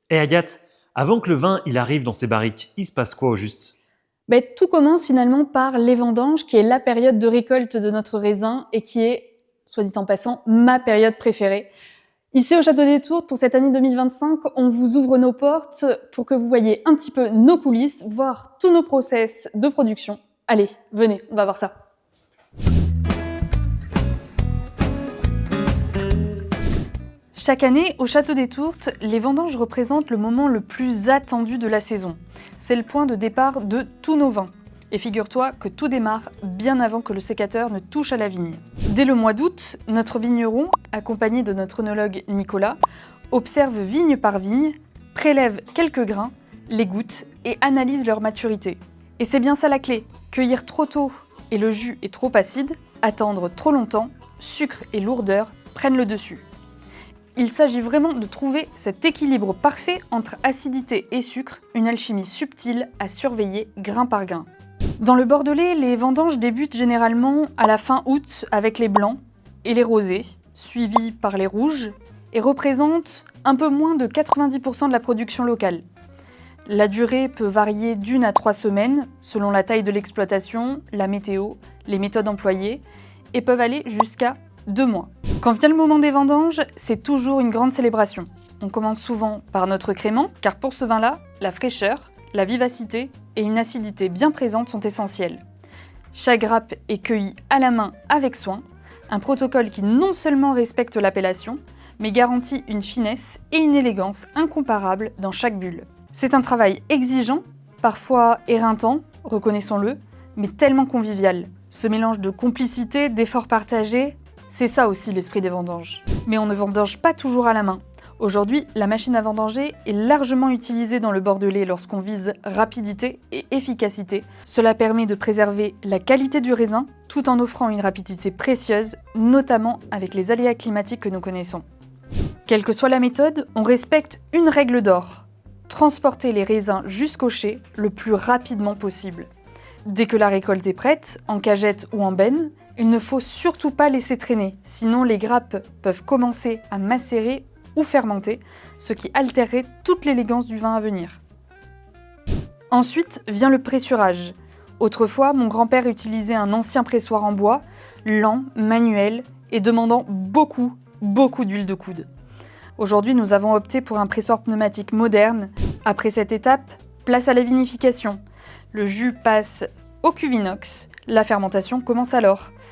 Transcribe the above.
Et Agathe, avant que le vin il arrive dans ces barriques, il se passe quoi au juste? Tout commence finalement par les vendanges, qui est la période de récolte de notre raisin et qui est, soit dit en passant, ma période préférée. Ici au Château des Tourtes, pour cette année 2025, on vous ouvre nos portes pour que vous voyez un petit peu nos coulisses, voir tous nos process de production. Allez, venez, on va voir ça. Chaque année, au Château des Tourtes, les vendanges représentent le moment le plus attendu de la saison. C'est le point de départ de tous nos vins. Et figure-toi que tout démarre bien avant que le sécateur ne touche à la vigne. Dès le mois d'août, notre vigneron, accompagné de notre œnologue Nicolas, observe vigne par vigne, prélève quelques grains, les goûte et analyse leur maturité. Et c'est bien ça la clé, cueillir trop tôt et le jus est trop acide, attendre trop longtemps, sucre et lourdeur prennent le dessus. Il s'agit vraiment de trouver cet équilibre parfait entre acidité et sucre, une alchimie subtile à surveiller grain par grain. Dans le Bordelais, les vendanges débutent généralement à la fin août avec les blancs et les rosés, suivis par les rouges, et représentent un peu moins de 90% de la production locale. La durée peut varier d'1 à 3 semaines, selon la taille de l'exploitation, la météo, les méthodes employées, et peuvent aller jusqu'à 2 mois. Quand vient le moment des vendanges, c'est toujours une grande célébration. On commence souvent par notre crément, car pour ce vin-là, la fraîcheur, la vivacité et une acidité bien présente sont essentielles. Chaque grappe est cueillie à la main avec soin, un protocole qui non seulement respecte l'appellation, mais garantit une finesse et une élégance incomparables dans chaque bulle. C'est un travail exigeant, parfois éreintant, reconnaissons-le, mais tellement convivial. Ce mélange de complicité, d'efforts partagés, c'est ça aussi l'esprit des vendanges. Mais on ne vendange pas toujours à la main. Aujourd'hui, la machine à vendanger est largement utilisée dans le Bordelais lorsqu'on vise rapidité et efficacité. Cela permet de préserver la qualité du raisin tout en offrant une rapidité précieuse, notamment avec les aléas climatiques que nous connaissons. Quelle que soit la méthode, on respecte une règle d'or: transporter les raisins jusqu'au chai le plus rapidement possible. Dès que la récolte est prête, en cagette ou en benne, il ne faut surtout pas laisser traîner, sinon les grappes peuvent commencer à macérer ou fermenter, ce qui altérerait toute l'élégance du vin à venir. Ensuite vient le pressurage. Autrefois, mon grand-père utilisait un ancien pressoir en bois, lent, manuel et demandant beaucoup d'huile de coude. Aujourd'hui, nous avons opté pour un pressoir pneumatique moderne. Après cette étape, place à la vinification. Le jus passe au cuve inox, la fermentation commence alors.